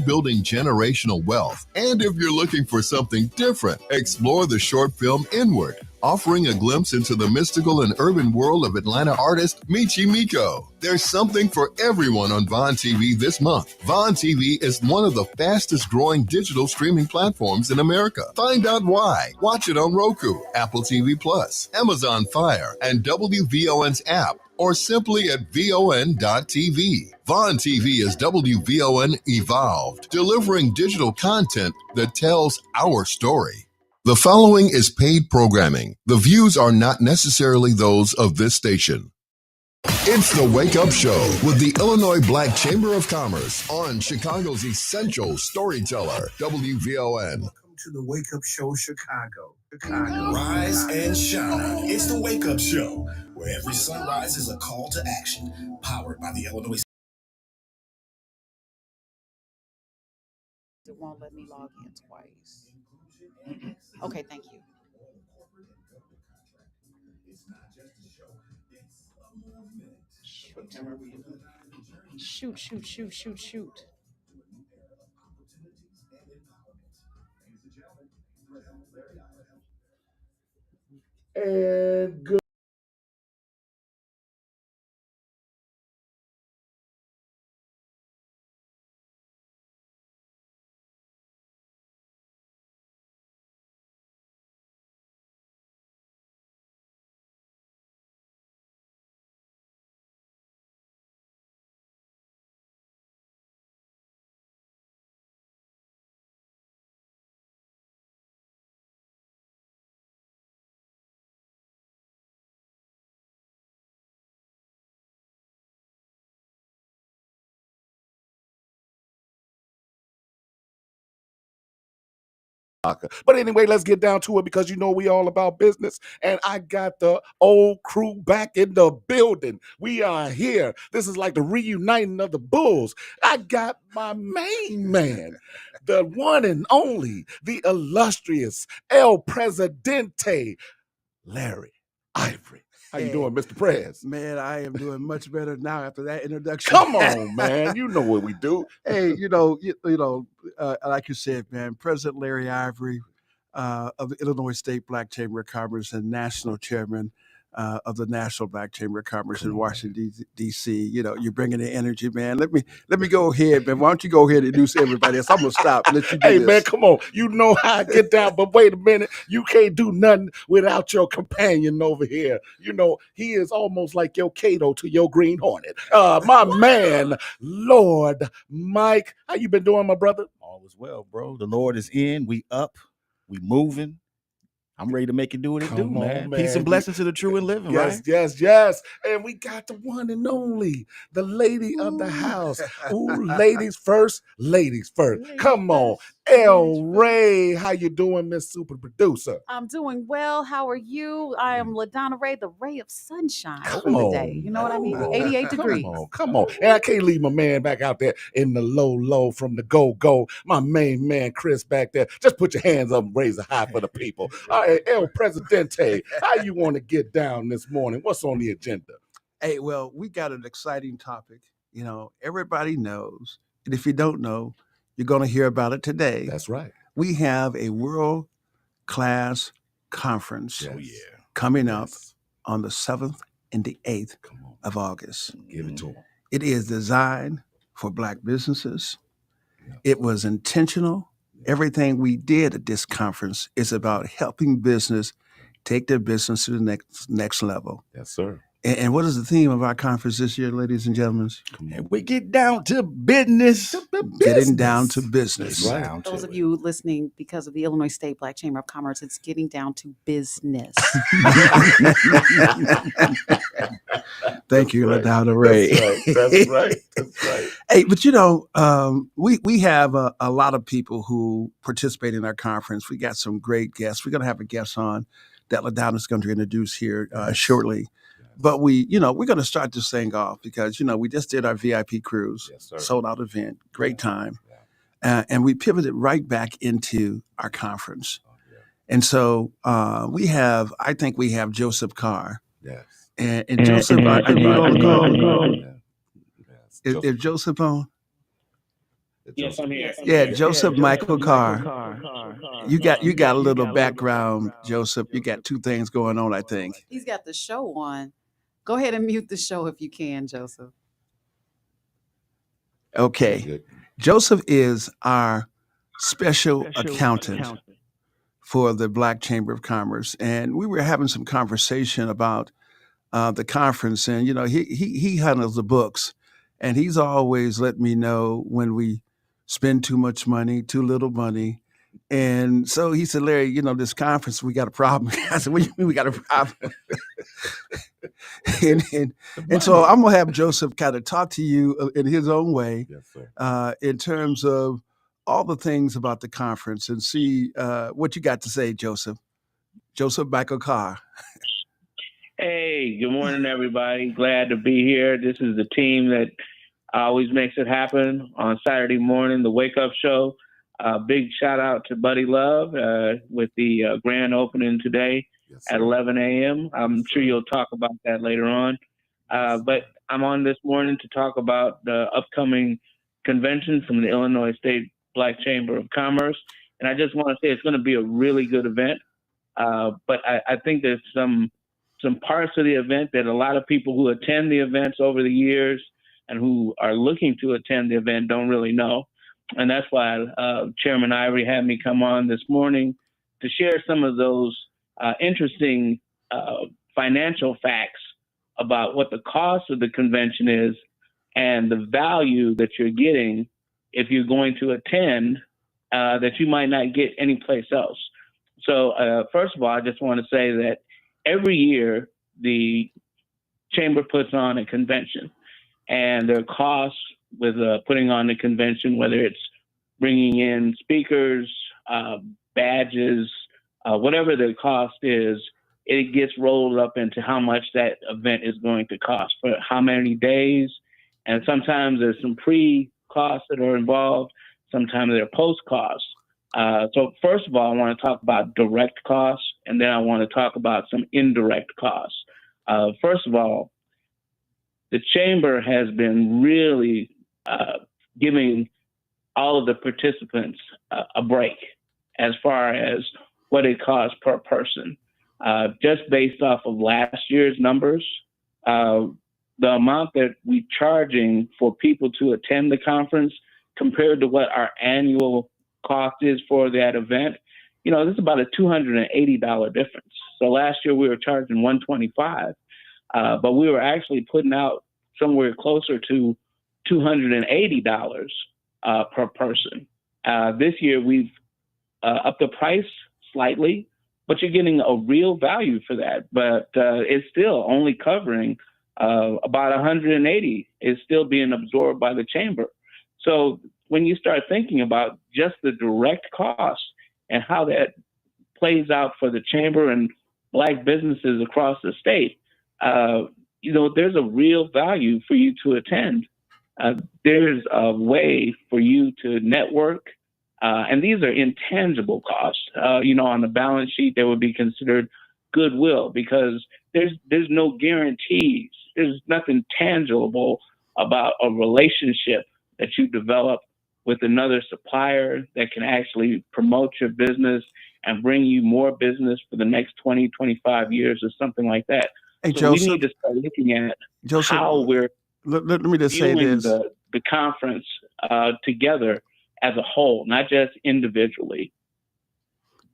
building generational wealth. And if you're looking for something different, explore the short film Inward, offering a glimpse into the mystical and urban world of Atlanta artist Michi Miko. There's something for everyone on Vaughn TV this month. Vaughn TV is one of the fastest growing digital streaming platforms in America. Find out why. Watch it on Roku, Apple TV Plus, Amazon Fire, and WVON's app, or simply at VON.TV. Vaughn TV is WVON evolved, delivering digital content that tells our story. The following is paid programming. The views are not necessarily those of this station. It's the Wake Up Show with the Illinois Black Chamber of Commerce on Chicago's essential storyteller, WVON. Welcome to the Wake Up Show, Chicago. Rise and shine. It's the Wake Up Show, where every sunrise is a call to action, powered by the Illinois. It won't let me log in twice. Okay, thank you. Shoot. And good. But anyway, let's get down to it because you know we all about business. And I got the old crew back in the building. We are here. This is like the reuniting of the Bulls. I got my main man, the one and only, the illustrious El Presidente, Larry Ivory. How you doing, Mr. Prez? Man, I am doing much better now after that introduction. Come on, man. You know what we do. Hey, like you said, man, President Larry Ivory of the Illinois State Black Chamber of Commerce and national chairman of the National Black Chamber of Commerce in Washington, D.C. You know, you're bringing the energy, man. Let me go ahead, man. Why don't you go ahead and introduce everybody else? I'm going to stop and let you do Hey, this. man, come on. You know how I get down, but wait a minute. You can't do nothing without your companion over here. You know, he is almost like your Cato to your Green Hornet. My man, Lord Mike. How you been doing, my brother? All is well, bro. The Lord is in. We up. We moving. I'm ready to make it do what it do, Come on, man. man. Peace and blessings to the true and living, right? Yes. And we got the one and only, the lady of the house. Ooh, ladies first. Ladies Come on. first. El Ray, how you doing, Miss Super Producer? I'm doing well. How are you? I am LaDonna Ray, the ray of sunshine Come for the on. day. You know what I mean? Come on. 88 degrees. Come on. And I can't leave my man back out there in the low from the go. My main man, Chris, back there. Just put your hands up and raise a high for the people. All right, El Presidente, how you want to get down this morning? What's on the agenda? Hey, well, we got an exciting topic. You know, everybody knows. And if you don't know, you're going to hear about it today. That's right. We have a world-class conference coming up on the 7th and the 8th of August. Give it to him. It is designed for Black businesses. It was intentional. Everything we did at this conference is about helping business take their business to the next level. Yes, sir. And what is the theme of our conference this year, ladies and gentlemen? And we get down to business. Getting down to business. Right. Down to Those of it. you listening because of the Illinois State Black Chamber of Commerce, it's getting down to business. Thank you, LaDonna Ray. That's right. Hey, but you know, we have a lot of people who participate in our conference. We got some great guests. We're going to have a guest on that LaDonna is going to introduce here shortly. But we're going to start this thing off because, we just did our VIP cruise, sold out event, great time. And we pivoted right back into our conference. And so I think we have Joseph Carr. Yes. And Joseph, are you on the call? Is Joseph on? Yes, I'm here. Yeah, Joseph Michael Carr. You got a little background, Joseph. You got two things going on, I think. He's got the show on. Go ahead and mute the show if you can, Joseph. Okay. Joseph is our special accountant for the Black Chamber of Commerce. And we were having some conversation about the conference. And, he handles the books. And he's always let me know when we spend too much money, too little money. And so he said, Larry, this conference, we got a problem. I said, what do you mean we got a problem? and so I'm going to have Joseph kind of talk to you in his own way in terms of all the things about the conference and see what you got to say, Joseph. Joseph Michael Carr. Hey, good morning, everybody. Glad to be here. This is the team that always makes it happen on Saturday morning, the Wake Up Show. Big shout out to Buddy Love with the grand opening today at 11 a.m. I'm sure you'll talk about that later on. But I'm on this morning to talk about the upcoming convention from the Illinois State Black Chamber of Commerce. And I just want to say it's going to be a really good event. But I think there's some parts of the event that a lot of people who attend the events over the years and who are looking to attend the event don't really know. And that's why Chairman Ivory had me come on this morning to share some of those interesting financial facts about what the cost of the convention is and the value that you're getting if you're going to attend that you might not get anyplace else. So first of all, I just want to say that every year the Chamber puts on a convention, and there are costs with putting on the convention, whether it's bringing in speakers, badges, whatever the cost is, it gets rolled up into how much that event is going to cost for how many days. And sometimes there's some pre-costs that are involved. Sometimes there are post-costs. So first of all, I want to talk about direct costs, and then I want to talk about some indirect costs. First of all, the Chamber has been really giving all of the participants a break as far as what it costs per person. Just based off of last year's numbers, the amount that we're charging for people to attend the conference compared to what our annual cost is for that event, this is about a $280 difference. So last year we were charging $125, but we were actually putting out somewhere closer to $280 per person. This year we've upped the price slightly, but you're getting a real value for that. But it's still only covering about $180 is still being absorbed by the Chamber. So when you start thinking about just the direct cost and how that plays out for the Chamber and Black businesses across the state, there's a real value for you to attend. There's a way for you to network, and these are intangible costs. On the balance sheet, they would be considered goodwill because there's no guarantees. There's nothing tangible about a relationship that you develop with another supplier that can actually promote your business and bring you more business for the next 20, 25 years or something like that. Hey, so Joseph, we need to start looking at Joseph, how we're let me just say viewing this. the conference together as a whole, not just individually.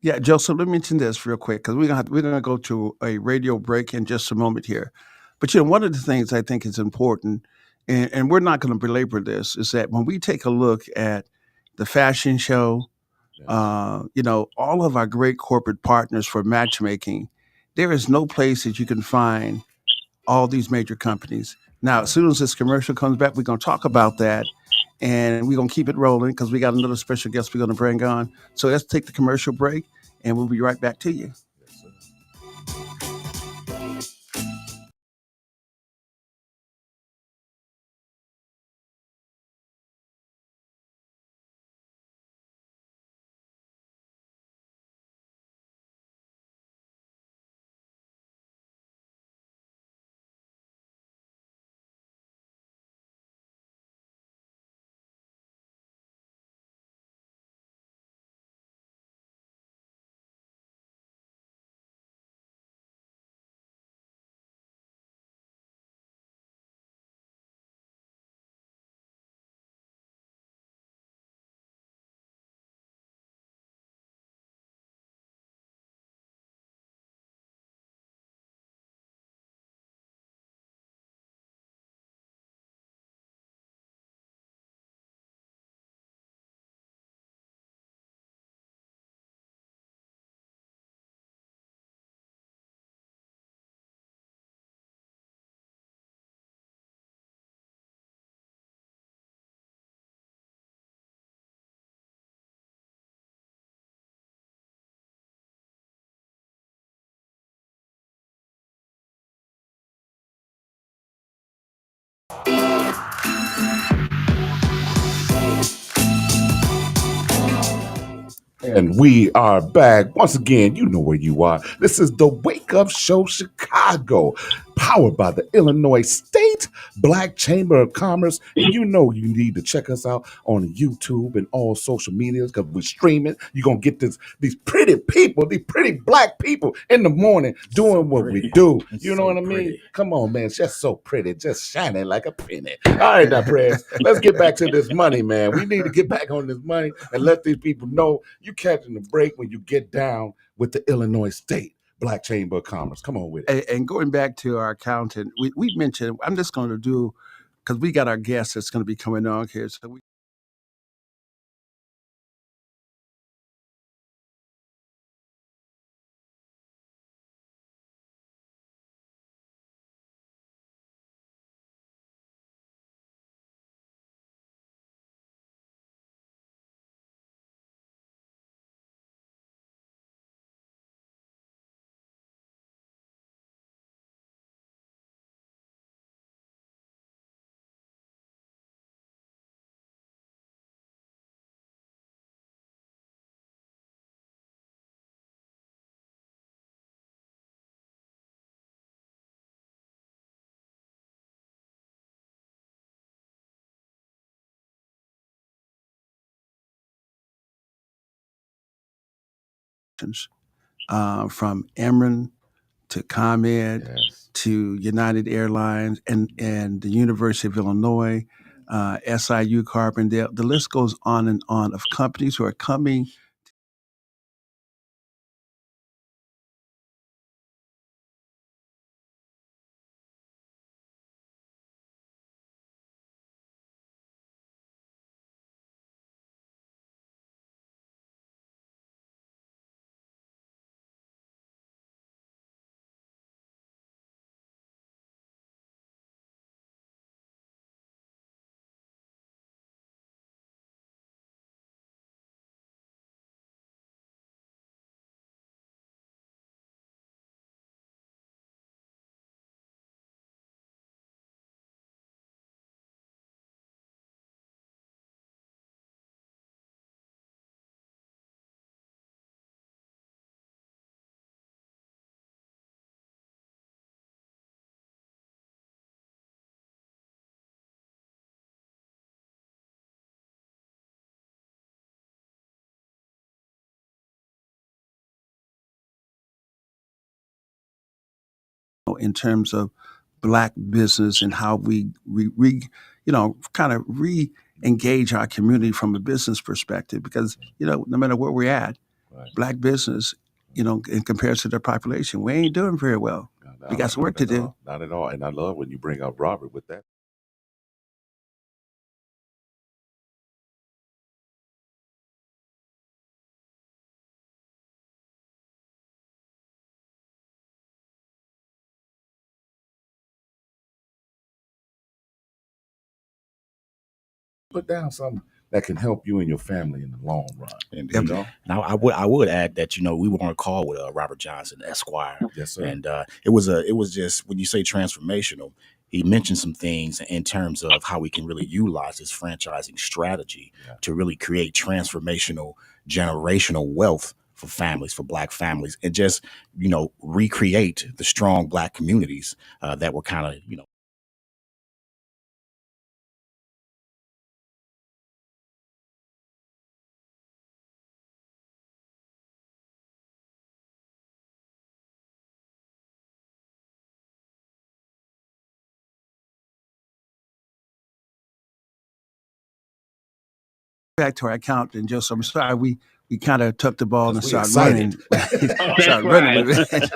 Yeah, Joseph, let me mention this real quick because we're gonna go to a radio break in just a moment here. But one of the things I think is important, and we're not going to belabor this, is that when we take a look at the fashion show, all of our great corporate partners for matchmaking, there is no place that you can find all these major companies. Now, as soon as this commercial comes back, we're going to talk about that, and we're going to keep it rolling because we got another special guest we're going to bring on. So let's take the commercial break, and we'll be right back to you. And we are back. Once again, you know where you are. This is the Wake Up Show Chicago, powered by the Illinois State Black Chamber of Commerce. And you know you need to check us out on YouTube and all social medias because we're streaming. You're going to get these pretty people, these pretty black people in the morning doing what we do. You know what I mean? Come on, man. It's just so pretty, just shining like a penny. All right, now, Prez, let's get back to this money, man. We need to get back on this money and let these people know you catching the break when you get down with the Illinois State Black Chamber of Commerce. Come on with it. And going back to our accountant, we mentioned, I'm just going to do, because we got our guest that's going to be coming on here. So we from Emron to ComEd to United Airlines and the University of Illinois, SIU Carbondale. The list goes on and on of companies who are coming. In terms of Black business and how we kind of re-engage our community from a business perspective, because no matter where we're at, Black business, in comparison to their population, we ain't doing very well. We got some work to do. Not at all. And I love when you bring up Robert with that. Put down something that can help you and your family in the long run. And now I would add that we were on a call with Robert Johnson, Esquire. Yes, sir. And it was just, when you say transformational, he mentioned some things in terms of how we can really utilize this franchising strategy to really create transformational generational wealth for families, for Black families, and just recreate the strong Black communities that were kind of Back to our account, and Joseph, I'm sorry, we kind of took the ball and started That's running with it.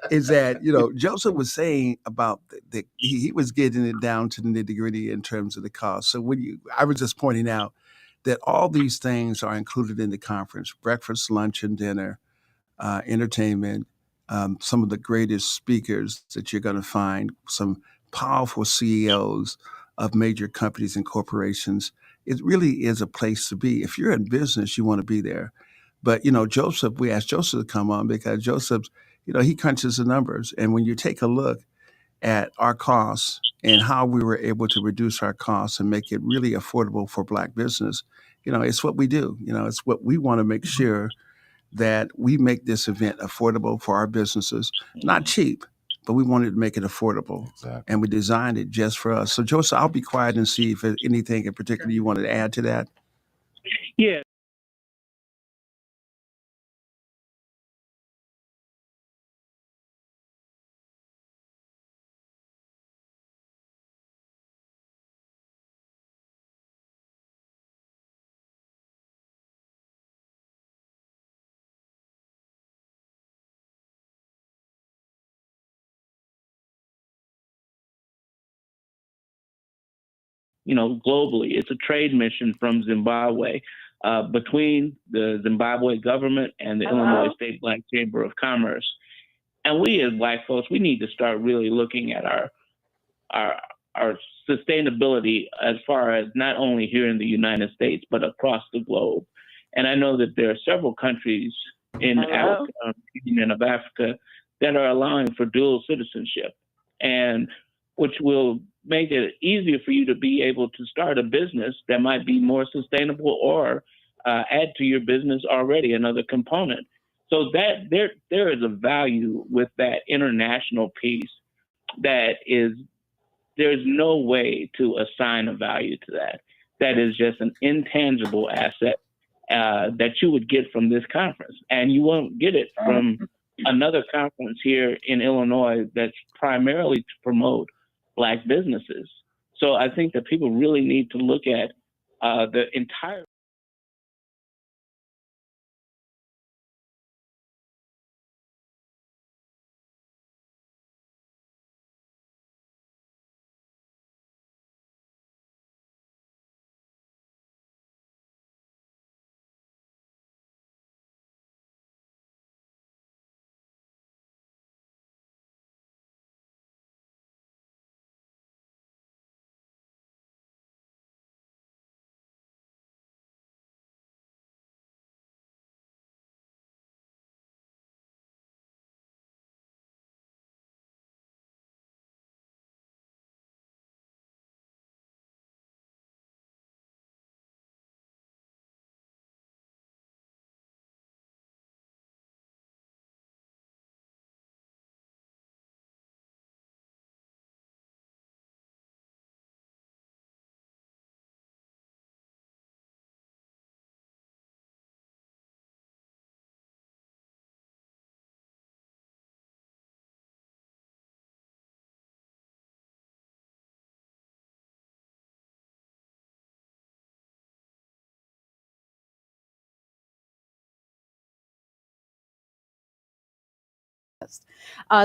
Is that Joseph was saying about he was getting it down to the nitty gritty in terms of the cost. So I was just pointing out that all these things are included in the conference: breakfast, lunch, and dinner, entertainment, some of the greatest speakers that you're going to find, some powerful CEOs of major companies and corporations. It really is a place to be. If you're in business, you want to be there. But, Joseph, we asked Joseph to come on because Joseph, he crunches the numbers. And when you take a look at our costs and how we were able to reduce our costs and make it really affordable for Black business, it's what we do. It's what we want to make sure that we make this event affordable for our businesses, not cheap, but we wanted to make it affordable. Exactly. And we designed it just for us. So, Joseph, I'll be quiet and see if there's anything in particular you wanted to add to that. Yeah. Globally. It's a trade mission from Zimbabwe between the Zimbabwe government and the Illinois State Black Chamber of Commerce. And we as Black folks, we need to start really looking at our our sustainability as far as not only here in the United States, but across the globe. And I know that there are several countries in Africa, Union of Africa, that are allowing for dual citizenship, and which will make it easier for you to be able to start a business that might be more sustainable or add to your business already another component. So that there is a value with that international piece that is there's no way to assign a value to that. That is just an intangible asset that you would get from this conference. And you won't get it from another conference here in Illinois that's primarily to promote Black businesses. So I think that people really need to look at the entire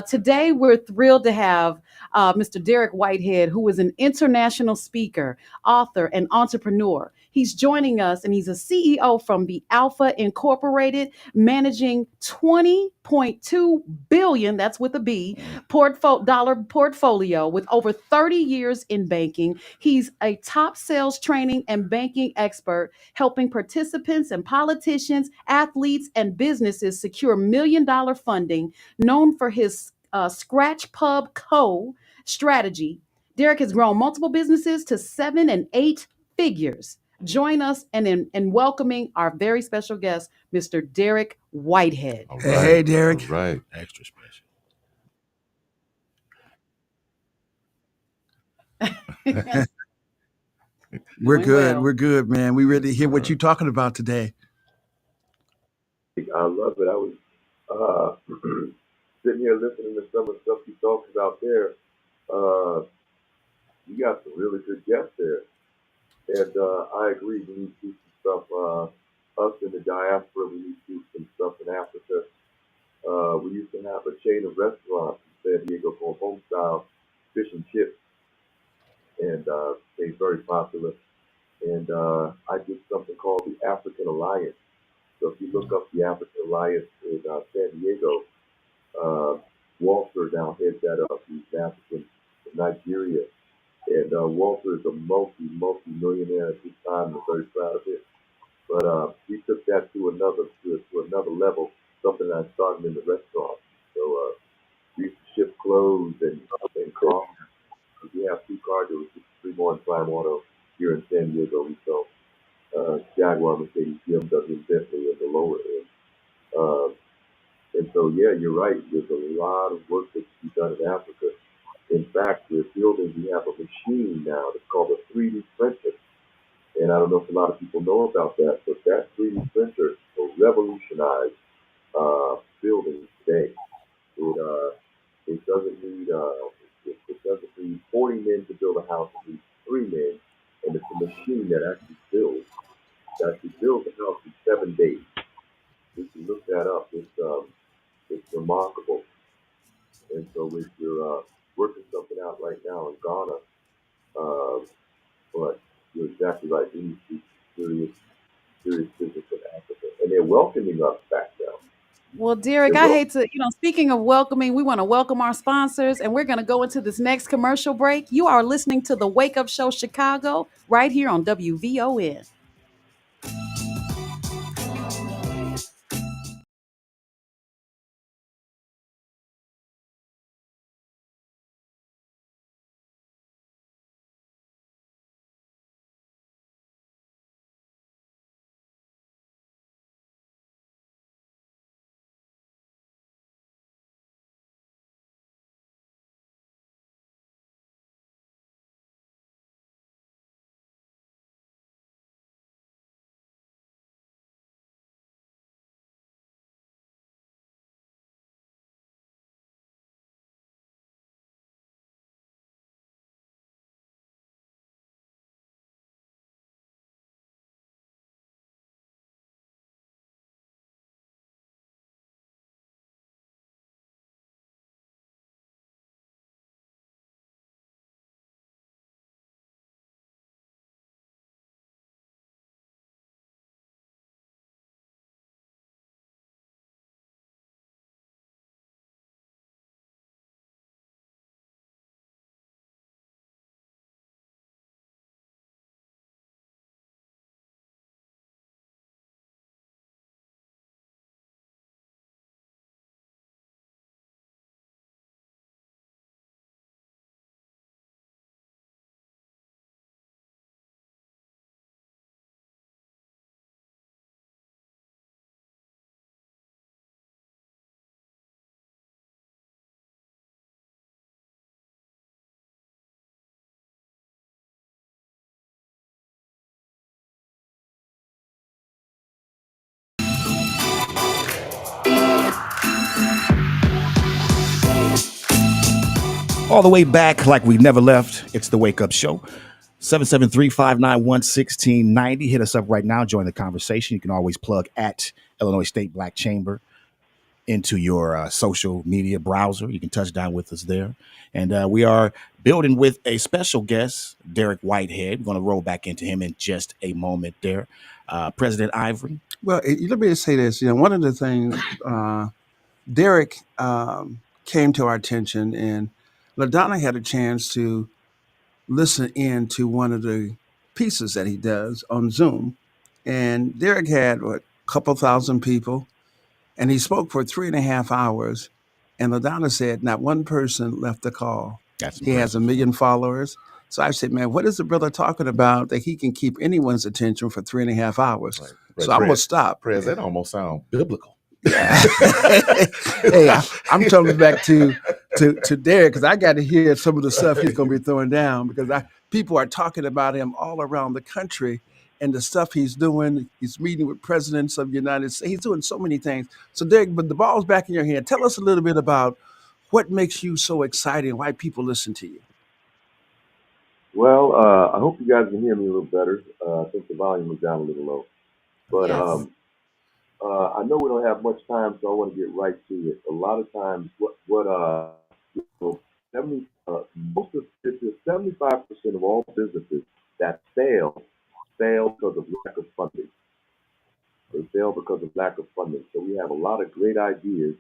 Today, we're thrilled to have Mr. Derrick Whitehead, who is an international speaker, author, and entrepreneur. He's joining us, and he's a CEO from the Alpha Incorporated, managing 20.2 billion, that's with a B, dollar portfolio with over 30 years in banking. He's a top sales training and banking expert, helping participants and politicians, athletes, and businesses secure $1 million funding, known for his Scratch Pub Co. strategy. Derrick has grown multiple businesses to 7 and 8 figures. Join us in welcoming our very special guest, Mr. Derrick Whitehead. All Hey, right. hey, Derrick. All right. Extra special. We're Doing good. well. We're good, man. We ready to hear what you're talking about today. I love it. I was sitting here listening to some of the stuff you talked about there. You got some really good guests there. And I agree, we need to do some stuff. Us in the diaspora, we need to do some stuff in Africa. We used to have a chain of restaurants in San Diego called Homestyle Fish and Chips, and became very popular. And I did something called the African Alliance. So if you look up the African Alliance in San Diego, Walter now heads that up. He's an African from Nigeria. And Walter is a multi-millionaire at this time. I'm very proud of it. But we took that to another level, something I started in the restaurant. So we used to ship clothes and cars. We have 2 car dealerships, 3 more in Prime Auto here in San Diego. We sell Jaguar, Mercedes, BMW, and Bentley in the lower end. Uh, and so, yeah, you're right. There's a lot of work that's to be done in Africa. In fact, we have a machine now that's called a 3D printer. And I don't know if a lot of people know about that, but that 3D printer will revolutionize buildings today. It it doesn't need it doesn't need 40 men to build a house. It needs 3 men, and it's a machine that actually builds a house in 7 days. You can look that up. It's remarkable. And so if you're working something out right now in Ghana, uh, but you're exactly right. We need to do serious serious business in Africa, and they're welcoming us back now. Well, Derek, They're I wel- hate to, speaking of welcoming, we want to welcome our sponsors and we're going to go into this next commercial break. You are listening to the Wake Up Show Chicago right here on WVON. All the way back like we never left. It's the Wake Up Show. 773-591-1690. Hit us up right now. Join the conversation. You can always plug at Illinois State Black Chamber into your social media browser. You can touch down with us there. And we are building with a special guest, Derrick Whitehead. We're going to roll back into him in just a moment there. President Ivory. Well, let me just say this. One of the things, Derrick came to our attention, and LaDonna had a chance to listen in to one of the pieces that he does on Zoom. And Derrick had, a couple thousand people, and he spoke for 3.5 hours. And LaDonna said not one person left the call. That's He has 1 million followers. So I said, man, what is the brother talking about that he can keep anyone's attention for 3.5 hours? Right. So I'm going to stop. Prez, that almost sounds biblical. Hey, I'm coming back to Derrick because I got to hear some of the stuff he's going to be throwing down because people are talking about him all around the country and the stuff he's doing. He's meeting with presidents of the United States. He's doing so many things. So, Derrick, but the ball's back in your hand. Tell us a little bit about what makes you so excited and why people listen to you. Well, I hope you guys can hear me a little better. I think the volume was down a little low. But Yes. I know we don't have much time, so I want to get right to it. A lot of times, you know, 75% of all businesses that fail because of lack of funding. They fail because of lack of funding. So we have a lot of great ideas,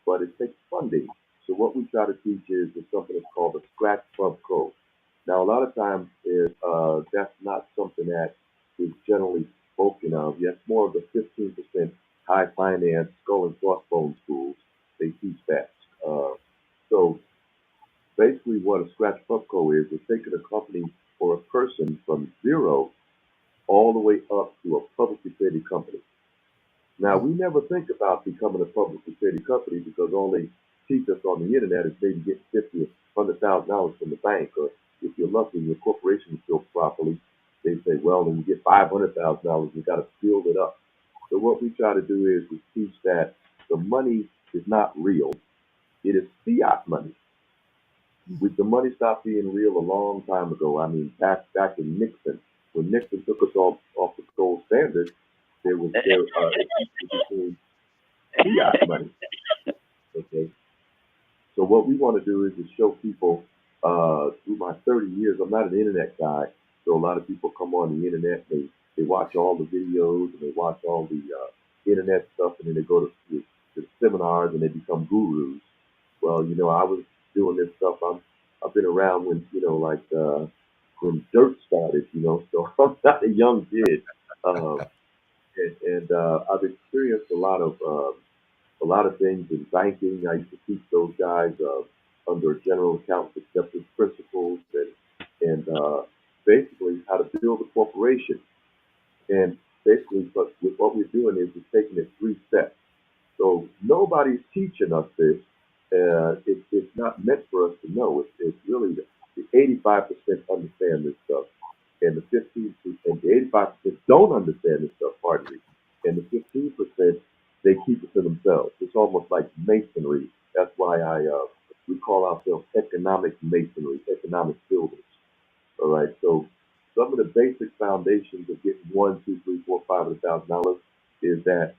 but it takes funding. So what we try to teach is something that's called the Scratch Pub Code. Now, a lot of times that's not something that is generally spoken of. Yes, more of the 15% high finance skull and crossbone schools, they teach that. So basically what a Scratch Pub Code is taking a company or a person from zero all the way up to a publicly traded company. Now, we never think about becoming a publicly traded company because all they teach us on the internet is maybe get $50,000 or $100,000 from the bank, or if you're lucky and your corporation is built properly, they say, well, then you get $500,000. You got to build it up. So what we try to do is teach that the money is not real; it is fiat money. The money stopped being real a long time ago. I mean, back in Nixon, when Nixon took us off the gold standard, it became fiat money. Okay, so what we want to do is to show people through my 30 years. I'm not an internet guy, so a lot of people come on the internet. They watch all the videos and they watch all the internet stuff, and then they go to seminars and they become gurus. Well, I was doing this stuff. I've been around when when dirt started. So I'm not a young kid, and I've experienced a lot of things in banking. I used to teach those guys under general account acceptance principles and basically how to build a corporation. And basically, but what we're doing is we're taking it 3 steps. So nobody's teaching us this. It's not meant for us to know. It's really the 85% understand this stuff, and the 15% and the 85% don't understand this stuff. Pardon me. And the 15% they keep it to themselves. It's almost like masonry. That's why we call ourselves economic masonry, economic builders. All right. So some of the basic foundations of getting one, two, three, four, $500,000 is that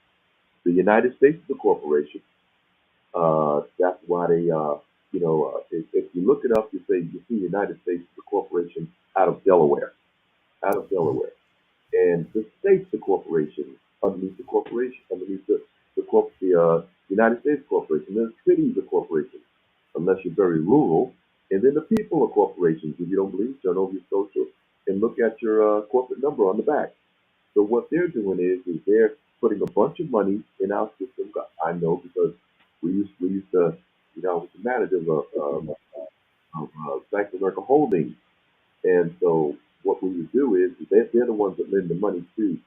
the United States is a corporation. That's why if you look it up, you see United States is a corporation out of Delaware, out of Delaware, and the state's a corporation underneath the United States corporation. The city's a corporation, unless you're very rural, and then the people are corporations. If you don't believe, turn over your social and look at your corporate number on the back. So what they're doing is they're putting a bunch of money in our system. I know because we used to, I was the manager of Bank of America Holdings, and so what we would do is they're the ones that lend the money to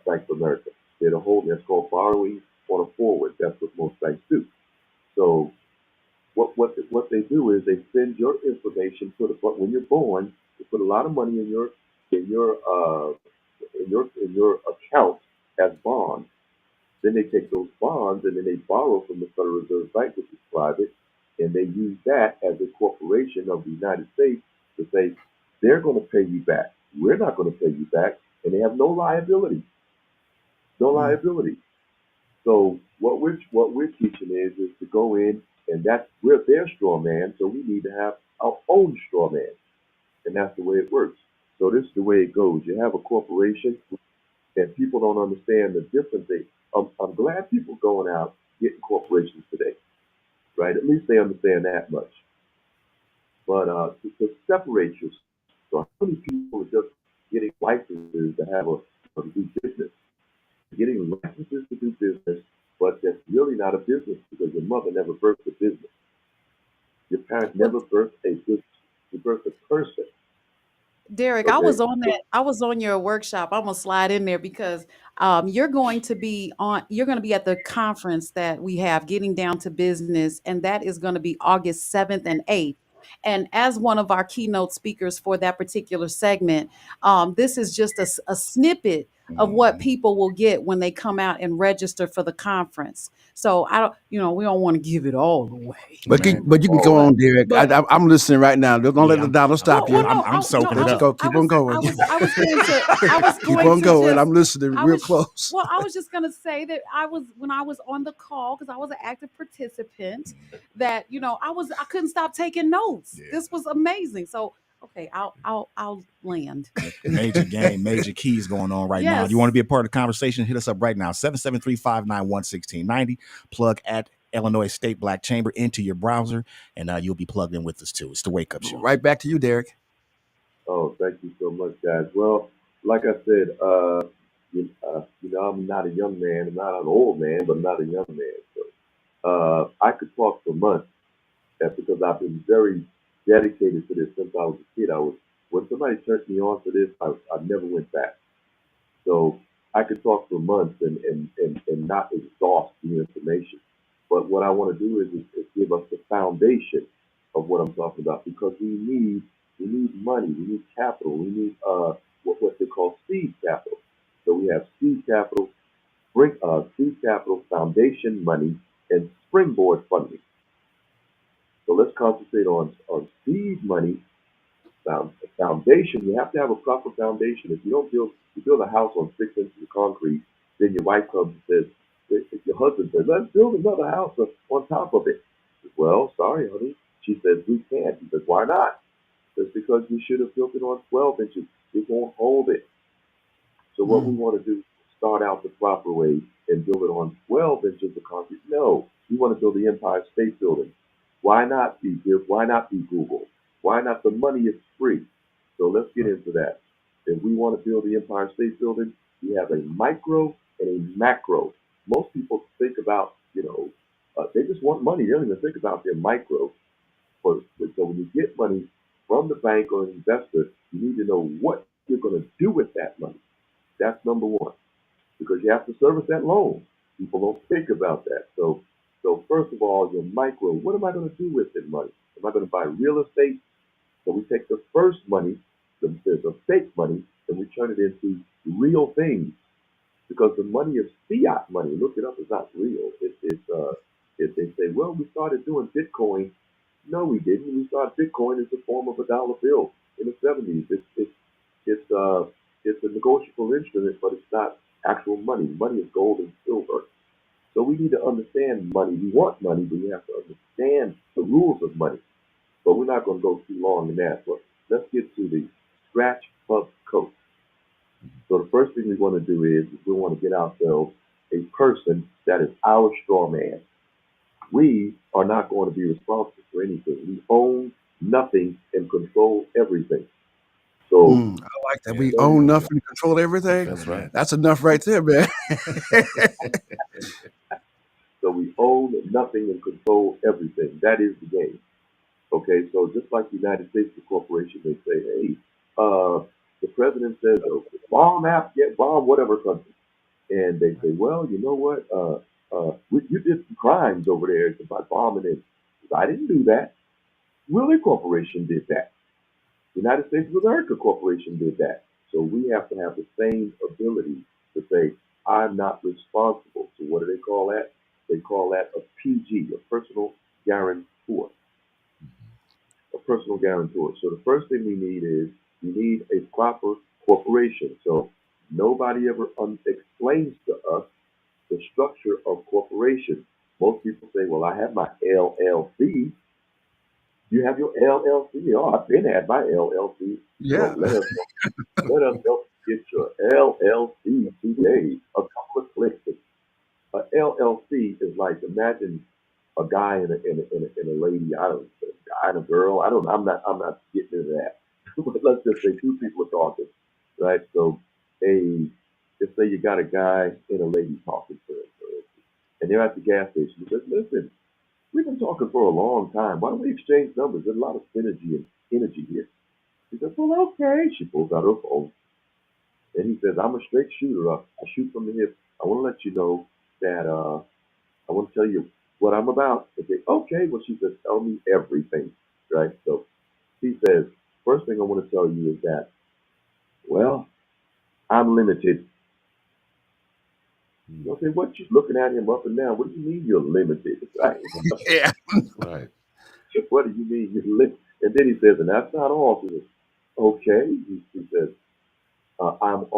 Bank of America. They're the holding. That's called borrowing on a forward. That's what most banks do. So what they do is they send your information but when you're born, they put a lot of money in your account as bonds. Then they take those bonds and then they borrow from the Federal Reserve Bank, which is private, and they use that as a corporation of the United States to say they're going to pay you back. We're not going to pay you back, and they have no liability, no liability. So what we're teaching is to go in, and we're their straw man, so we need to have our own straw man, and that's the way it works. So this is the way it goes. You have a corporation, and people don't understand the difference. I'm glad people going out getting corporations today, right? At least they understand that much. But to separate yourself, so how many people are just getting licenses to to do business, getting licenses to do business, but that's really not a business because your mother never birthed a business. Your parents never birthed a business. You birthed a person. Derrick, I Okay. was on that. I was on your workshop. I'm gonna slide in there because you're going to be at the conference that we have, Getting Down to Business, and that is going to be August 7th and 8th. And as one of our keynote speakers for that particular segment, this is just a snippet of what Mhm. people will get when they come out and register for the conference. So I don't, we don't want to give it all away. Man, But you can Oh, go But on, Derek. but I'm listening right now. Don't let yeah, the dollar stop well, you. I'm no, I'm soaking it Let's up. go. Keep on going. I was going to, Keep on going. just, I'm listening I real was, close. well, I was just going to say that when I was on the call, because I was an active participant, that, I couldn't stop taking notes. Yeah. This was amazing. So, okay, I'll land. Major game, major keys going on right now. Do you want to Yes. be a part of the conversation? Hit us up right now, 773-591-1690. Plug at Illinois State Black Chamber into your browser, and you'll be plugged in with us too. It's the Wake Up Show. Right back to you, Derek. oh, thank you so much, guys. Well, like I said, I'm not a young man. I'm not an old man, but I'm not a young man. So I could talk for months. That's because I've been very dedicated to this since I was a kid. When somebody turned me on to this, I never went back. So I could talk for months and not exhaust the information. But what I want to do is give us the foundation of what I'm talking about because we need money, we need capital, we need what they call seed capital. So we have seed capital, seed capital, foundation money, and springboard funding. So let's concentrate on seed money, foundation. You have to have a proper foundation. If you don't build a house on 6 inches of concrete, then your wife comes and says, if your husband says, let's build another house on top of it. Well, sorry, honey. She says, we can't. He says, why not? Just because we should have built it on 12 inches. It won't hold it. So what we want to do is start out the proper way and build it on 12 inches of concrete. No, we want to build the Empire State Building. Why not be Why not be Google? Why not? The money is free. So let's get into that. If we want to build the Empire State Building, we have a micro and a macro. Most people think about, they just want money. They don't even think about their micro. So when you get money from the bank or an investor, you need to know what you're going to do with that money. That's number one, because you have to service that loan. People don't think about that. So first of all, your micro, what am I going to do with this money? Am I going to buy real estate? So we take the first money, the fake money, and we turn it into real things. Because the money is fiat money. Look it up, it's not real. If they say, well, we started doing Bitcoin. No, we didn't. We started Bitcoin as a form of a dollar bill in the 70s. It's a negotiable instrument, but it's not actual money. Money is gold and silver. So we need to understand money. We want money, but we have to understand the rules of money. But we're not going to go too long in that. But let's get to the scratch pub coach. So the first thing we want to do is we want to get ourselves a person that is our straw man. We are not going to be responsible for anything. We own nothing and control everything. So I like that. We own nothing, control everything. That's right. That's enough right there, man. So we own nothing and control everything. That is the game. Okay, so just like the United States Corporation, they say, hey, the president says, bomb bomb whatever country. And they say, well, you know what? You did some crimes over there by bombing it. I didn't do that. Willie Corporation did that. United States of America Corporation did that. So we have to have the same ability to say, I'm not responsible. So what do they call that? They call that a PG, a personal guarantor. A personal guarantor. So the first thing we need is we need a proper corporation. So nobody ever explains to us the structure of corporation. Most people say, well, I have my LLC. You have your LLC. Oh, I've been had my LLC. Yeah. So let us help get your LLC today. A couple of clicks. A LLC is like, imagine a guy and a lady. I don't know, a guy and a girl. I'm not getting into that. But let's just say two people are talking, right? So let's say you got a guy and a lady talking to him, and they're at the gas station. He says, listen, we've been talking for a long time. Why don't we exchange numbers? There's a lot of synergy and energy here. He says, well, okay. She pulls out her phone. And he says, I'm a straight shooter. I shoot from the hip. I want to let you know that I want to tell you what I'm about. They say, okay. Well, she says, tell me everything, right? So he says, first thing I want to tell you is that, well, I'm limited. You say, what? She's looking at him up and down. What do you mean you're limited? Right? Yeah. Right. What do you mean you're limited? And then he says, and that's not all. He says, okay. He says, I have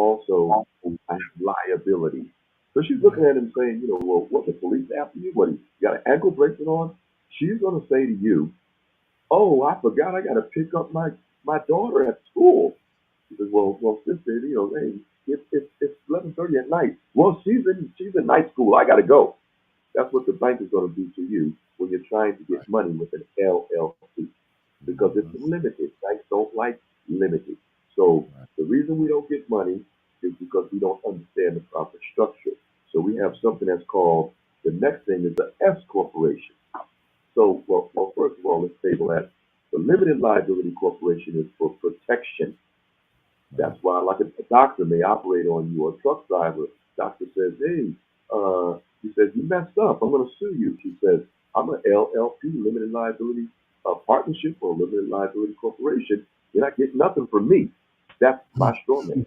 liability. So she's looking at him saying, well, what, the police after you? What, you got an ankle bracelet on? She's going to say to you, oh, I forgot I got to pick up my daughter at school. He says, well, sister, hey, it's 11:30 at night. Well, she's in night school. I got to go. That's what the bank is going to do to you when you're trying to get money with an LLC, because it's limited. Banks don't like limited. So the reason we don't get money is because we don't understand the proper structure. So we have something that's called, the next thing is the S corporation. So, well, first of all, let's table that. The limited liability corporation is for protection. That's why, like a doctor may operate on you, or a truck driver. Doctor says, "Hey, he says you messed up. I'm going to sue you." She says, "I'm an LLP, limited liability partnership, or limited liability corporation. You're not getting nothing from me." That's my straw man.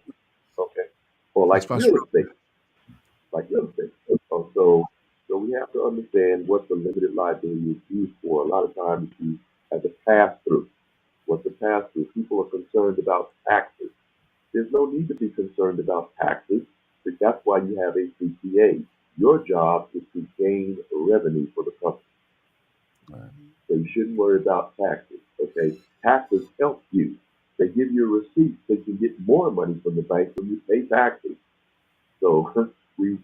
Okay, or That's like my real strong. estate, like real estate. So we have to understand what the limited liability is used for. A lot of times, it's used as a pass through. What's a pass through? People are concerned about taxes. There's no need to be concerned about taxes, but that's why you have a CPA. Your job is to gain revenue for the company. So you shouldn't worry about taxes, okay? Taxes help you. They give you a receipt so you can get more money from the bank when you pay taxes. So we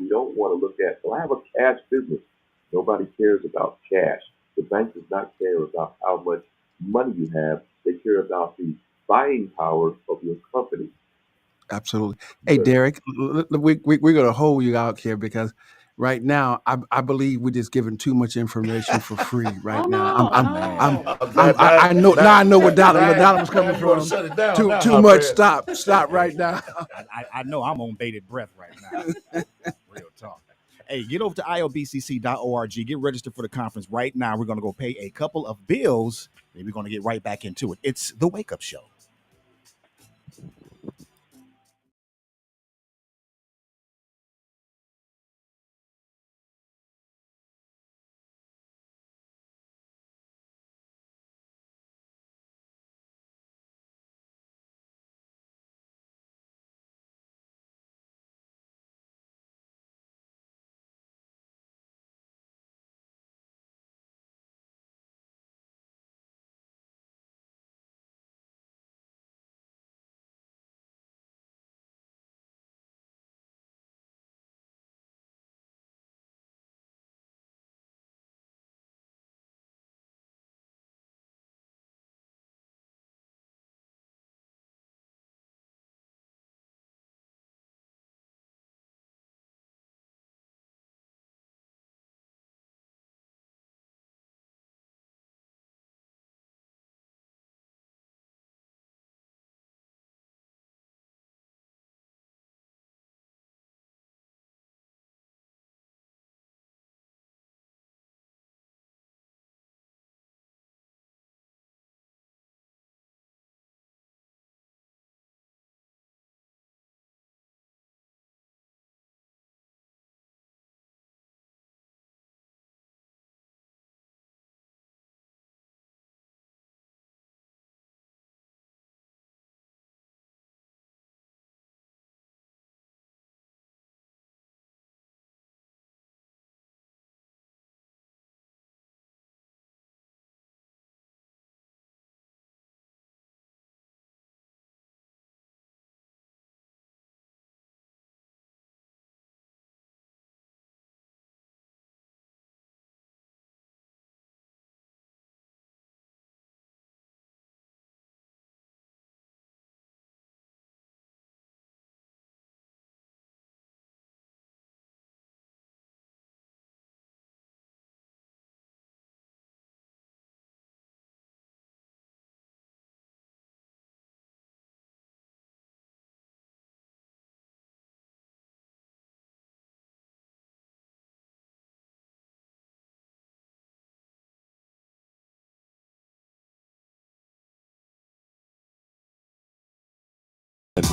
don't want to look at, well, I have a cash business. Nobody cares about cash. The bank does not care about how much money you have. They care about the buying power of your company. Absolutely. Hey, Good. Derrick, we're going to hold you out here because right now I believe we're just giving too much information for free right Oh now. no, Man. I know now. I know where Donald was coming you want to from. shut it down Too now, too my much. friend. Stop right now. I know I'm on bated breath right now. Real talk. Hey, get over to iobcc.org. Get registered for the conference right now. We're going to go pay a couple of bills, and we're going to get right back into it. It's the Wake Up Show.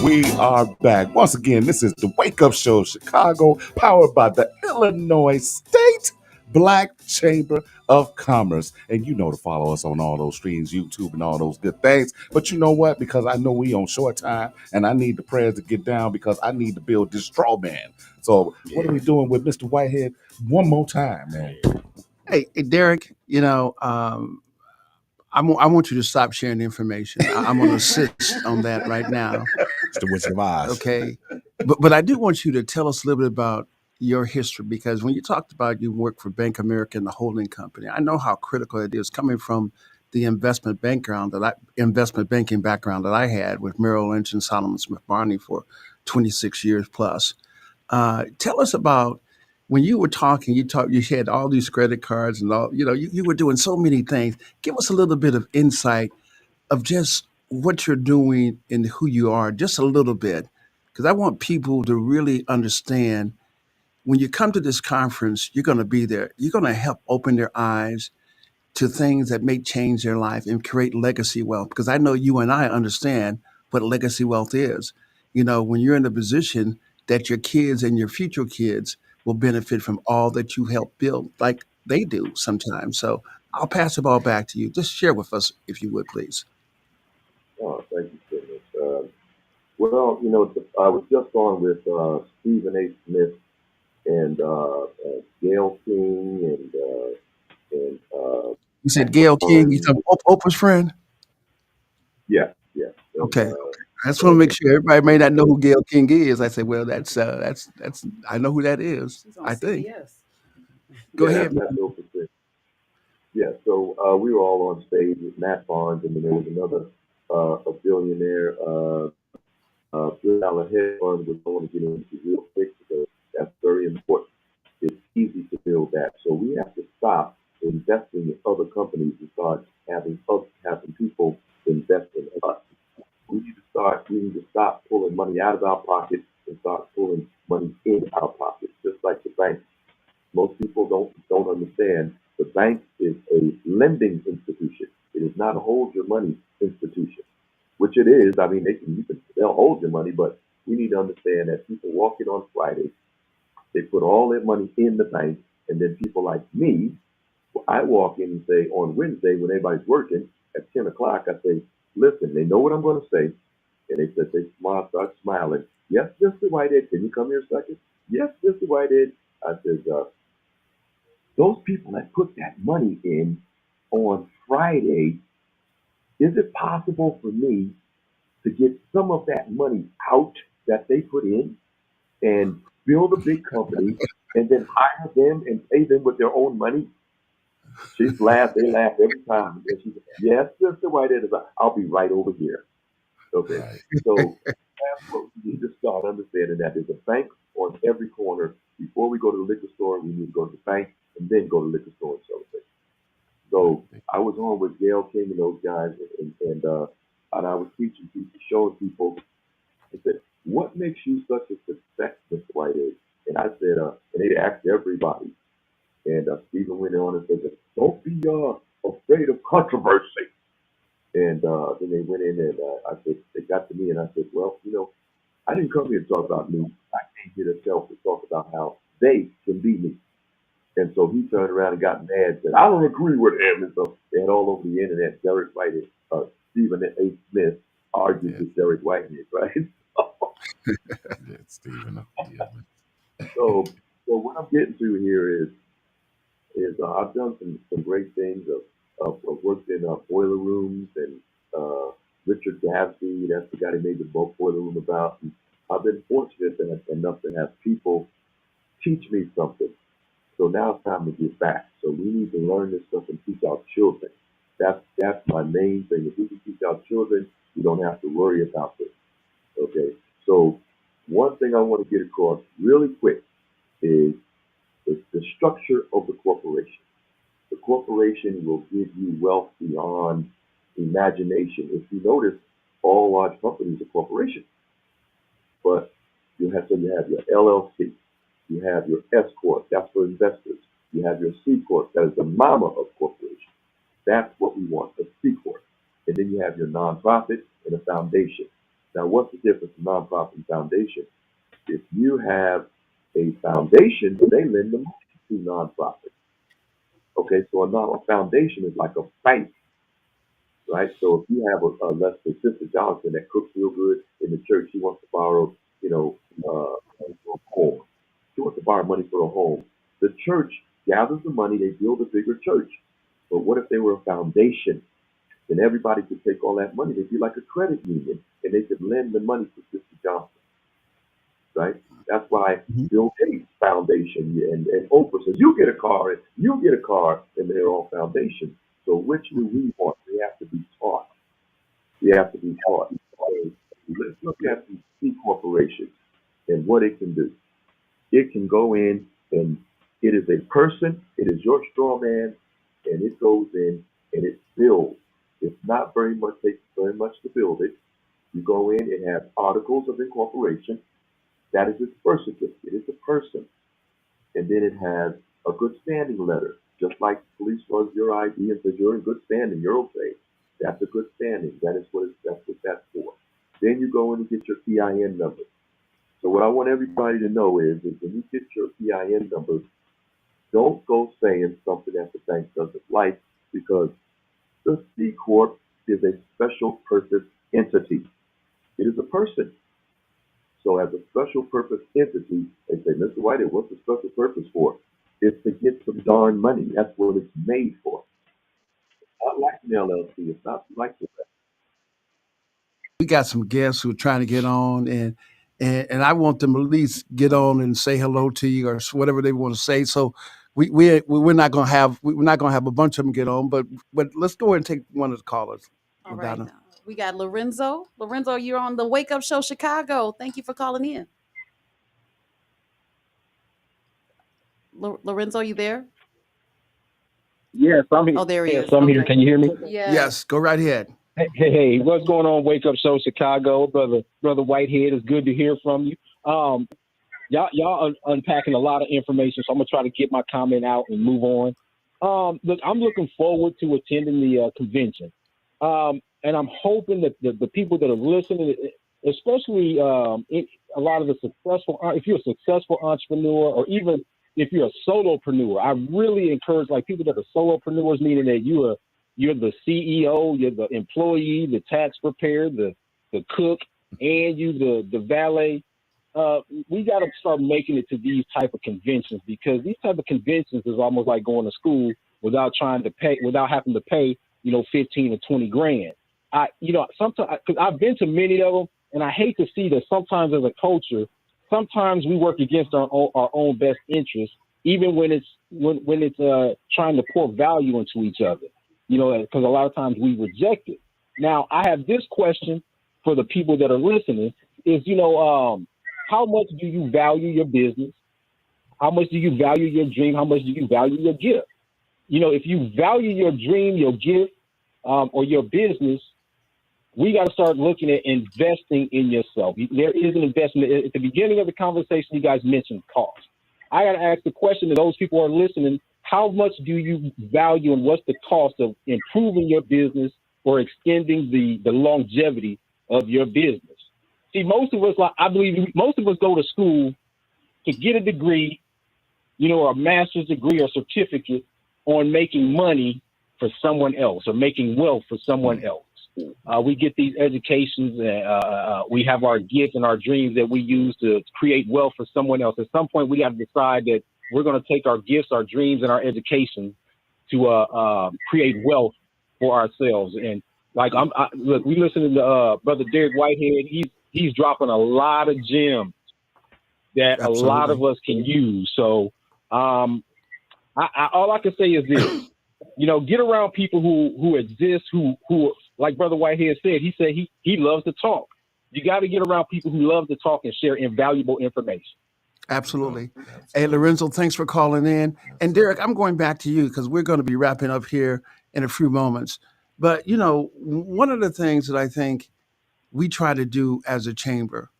We are back. Once again, this is the Wake Up Show Chicago, powered by the Illinois State Black Chamber of Commerce. And you know to follow us on all those streams, YouTube and all those good things. But you know what? Because I know we on short time and I need the prayers to get down because I need to build this straw man. So what are we doing with Mr. Whitehead one more time, man? Hey, Derrick, I want you to stop sharing information. I'm going to insist on that right now. It's the Wizard of Oz. Okay. But I do want you to tell us a little bit about your history, because when you talked about you work for Bank of America and the holding company, I know how critical it is coming from the investment banking background that I had with Merrill Lynch and Solomon Smith Barney for 26 years plus. Tell us about when you were talking, you had all these credit cards and all, you were doing so many things. Give us a little bit of insight of just what you're doing and who you are just a little bit, because I want people to really understand when you come to this conference, you're going to be there. You're going to help open their eyes to things that may change their life and create legacy wealth. Because I know you and I understand what legacy wealth is. You know, when you're in a position that your kids and your future kids will benefit from all that you help build, like they do sometimes. So I'll pass the ball back to you. Just share with us, if you would, please. Oh, thank you so much. Well, I was just on with Stephen A. Smith and Gail King and You said Matt Gail King, he's Barnes. Oprah's friend. Yeah, yeah, and Okay. I just want to make sure everybody may not know who Gail King is. I said, well, that's I know who that is. She's on I think. CBS. Go yeah, ahead. that's Oprah Smith. Yeah, so we were all on stage with Matt Barnes, and then there was another a billionaire, billion-dollar hedge fund, which I want to get into real quick because that's very important. It's easy to build that, so we have to stop investing in other companies and start having people invest in us. We need to stop pulling money out of our pockets and start pulling money in our pockets, just like the bank. Most people don't understand the bank is a lending institution. It is not a hold your money institution, which it is. I mean, they'll hold your money, but we need to understand that people walk in on Friday, they put all their money in the bank, and then people like me, I walk in and say on Wednesday when everybody's working at 10 o'clock, I say, listen, they know what I'm going to say, and start smiling. Yes, Mr. Whitehead, can you come here a second? Yes, Mr. Whitehead. I said, those people that put that money in on Friday, is it possible for me to get some of that money out that they put in and build a big company and then hire them and pay them with their own money? She's laughed. They laugh every time. And she said, yes, Mr. Whitehead, I'll be right over here. Okay. Right. So that's what we need to start understanding that there's a bank on every corner. Before we go to the liquor store, we need to go to the bank and then go to the liquor store and celebrate. So I was on with Gail King and those guys, and I was teaching people, showing people. I said, "What makes you such a success, Mr. Whitehead?" And I said, and they asked everybody, and Stephen went on and said, "Don't be afraid of controversy." And then they went in and I said, they got to me and I said, well, I didn't come here to talk about me. I came here to talk about how they can be me. And so he turned around and got mad and said, I don't agree with him. And so they had all over the internet, Derrick Whitehead, Stephen A. Smith argued Yes. with Derrick Whitehead, right? Yeah, Stephen. Yeah. so, so what I'm getting to here is I've done some great things. I've worked in boiler rooms and Richard Gatsby, that's the guy that made the boiler room about. And I've been fortunate enough to have people teach me something. So now it's time to give back. So we need to learn this stuff and teach our children. That's my main thing. If we can teach our children, we don't have to worry about this. Okay. So one thing I want to get across really quick is the structure of the corporation. The corporation will give you wealth beyond imagination. If you notice, all large companies are corporations, but you have your LLC, you have your S corp, that's for investors. You have your C corp, that is the mama of corporations. That's what we want, a C corp. And then you have your nonprofit and a foundation. Now, what's the difference in nonprofit and foundation? If you have a foundation, they lend the money to nonprofits. Okay, so a foundation is like a bank, right? So if you have let's say Sister Johnson that cooks real good in the church, she wants to borrow, for a home. She wants to borrow money for a home. The church gathers the money, they build a bigger church. But what if they were a foundation? Then everybody could take all that money. They'd be like a credit union, and they could lend the money to Sister Johnson, right? That's why Mhm. Bill Gates Foundation and Oprah says, you get a car, and you get a car, and they're all foundations. So which do we want? We have to be taught. We have to be taught. So let's look at the C corporation and what it can do. It can go in and it is a person, it is your straw man, and it goes in and it builds. It's not very much, takes very much to build it. You go in, it has articles of incorporation. That is its birth certificate. It's a person. And then it has a good standing letter. Just like police runs your ID and says you're in good standing, you're okay. That's a good standing. That's what that's for. Then you go in and get your PIN number. So what I want everybody to know is when you get your PIN number, don't go saying something that the bank doesn't like, because the C Corp is a special purpose entity. It is a person. So as a special purpose entity, they say, Mr. Whitehead, what's the special purpose for? It's to get some darn money. That's what it's made for. Not like an LLC. It's not like that. We got some guests who are trying to get on, and I want them to at least get on and say hello to you or whatever they want to say. So we're not gonna have a bunch of them get on, but let's go ahead and take one of the callers. All right. Madonna. We got Lorenzo. Lorenzo, you're on the Wake Up Show Chicago. Thank you for calling in. Lorenzo, you there? Yes, I'm here. Oh, there he Yes, is. I'm here. Okay. Can you hear me? Yes, go right ahead. Hey, what's going on? Wake Up Show Chicago, brother Whitehead. It's good to hear from you. Y'all unpacking a lot of information, so I'm gonna try to get my comment out and move on. Look, I'm looking forward to attending the convention, and I'm hoping that the people that are listening, especially a lot of the successful, if you're a successful entrepreneur, or even if you're a solopreneur, I really encourage like people that are solopreneurs, meaning that you're the CEO, you're the employee, the tax preparer, the cook, and you the valet. We got to start making it to these type of conventions, because these type of conventions is almost like going to school without having to pay, 15 or 20 grand. Sometimes, because I've been to many of them, and I hate to see that sometimes as a culture, sometimes we work against our own best interests, even when it's trying to pour value into each other, because a lot of times we reject it. Now, I have this question for the people that are listening is, how much do you value your business? How much do you value your dream? How much do you value your gift? If you value your dream, your gift, or your business, we got to start looking at investing in yourself. There is an investment. At the beginning of the conversation, you guys mentioned cost. I got to ask the question to those people who are listening, how much do you value and what's the cost of improving your business or extending the longevity of your business? See, I believe most of us go to school to get a degree, a master's degree or certificate on making money for someone else or making wealth for someone else. We get these educations, we have our gifts and our dreams that we use to create wealth for someone else. At some point, we got to decide that we're going to take our gifts, our dreams, and our education to create wealth for ourselves. And look, we listen to Brother Derrick Whitehead. He's dropping a lot of gems that Absolutely. A lot of us can use. So all I can say is this, get around people who exist, who like Brother Whitehead said, he loves to talk. You got to get around people who love to talk and share invaluable information. Absolutely. Hey, Lorenzo, thanks for calling in. And Derrick, I'm going back to you because we're going to be wrapping up here in a few moments. But, one of the things that I think we try to do as a chamber,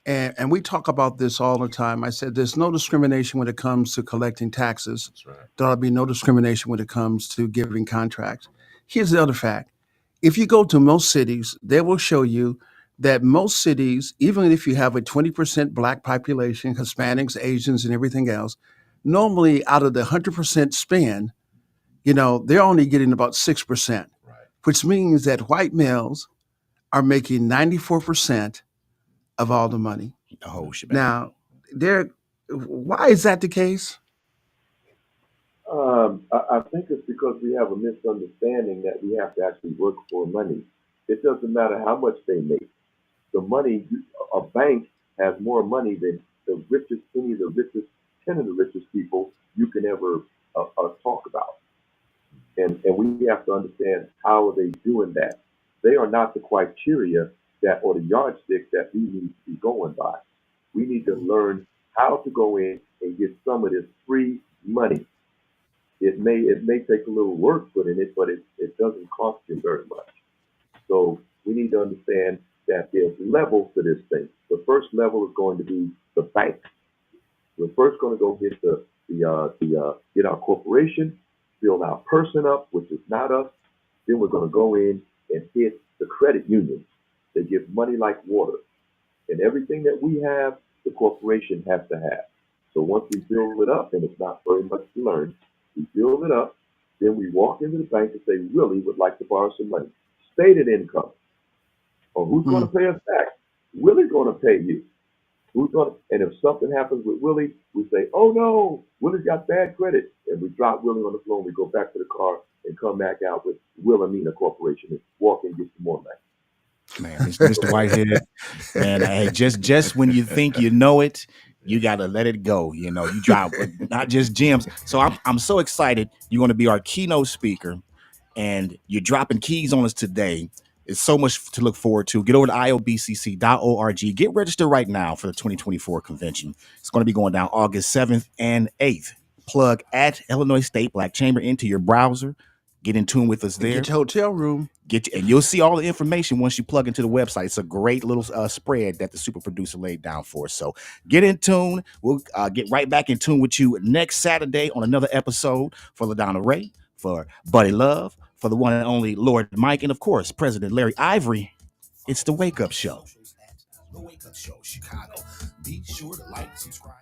and we talk about this all the time. I said there's no discrimination when it comes to collecting taxes. That's right. There'll be no discrimination when it comes to giving contracts. Here's the other fact. If you go to most cities, they will show you that most cities, even if you have a 20% Black population, Hispanics, Asians, and everything else, normally out of the 100% spend, they're only getting about 6%, right. Which means that white males are making 94% of all the money. Oh, shit. Now, Derrick, why is that the case? I think it's because we have a misunderstanding that we have to actually work for money. It doesn't matter how much they make. The money, a bank has more money than any of the richest, 10 of the richest people you can ever talk about. And we have to understand how are they doing that. They are not the criteria or the yardstick that we need to be going by. We need to learn how to go in and get some of this free money. It may take a little work put in it, but it doesn't cost you very much. So we need to understand that there's levels to this thing. The first level is going to be the bank. We're first going to go get get our corporation, build our person up, which is not us. Then we're going to go in and hit the credit unions. They give money like water. And everything that we have, the corporation has to have. So once we build it up, and it's not very much to learn, we build it up, then we walk into the bank and say, really would like to borrow some money. Stated income. Or who's going to pay us back? Willie's going to pay you. And if something happens with Willie, we say, oh no, Willie's got bad credit. And we drop Willie on the floor and we go back to the car and come back out with Wilhelmina Corporation and walk and get some more money. Man, Mr. Whitehead, man, hey, just when you think you know it, you gotta let it go. You know, you drop not just gems. So I'm so excited. You're gonna be our keynote speaker, and you're dropping keys on us today. It's so much to look forward to. Get over to iobcc.org. Get registered right now for the 2024 convention. It's going to be going down August 7th and 8th. Plug at Illinois State Black Chamber into your browser. Get in tune with us there. Get your hotel room. And you'll see all the information once you plug into the website. It's a great little spread that the super producer laid down for us. So get in tune. We'll get right back in tune with you next Saturday on another episode for LaDonna Ray, for Buddy Love, for the one and only Lord Mike, and of course, President Larry Ivory. It's The Wake Up Show. The Wake Up Show, Chicago. Be sure to like, subscribe.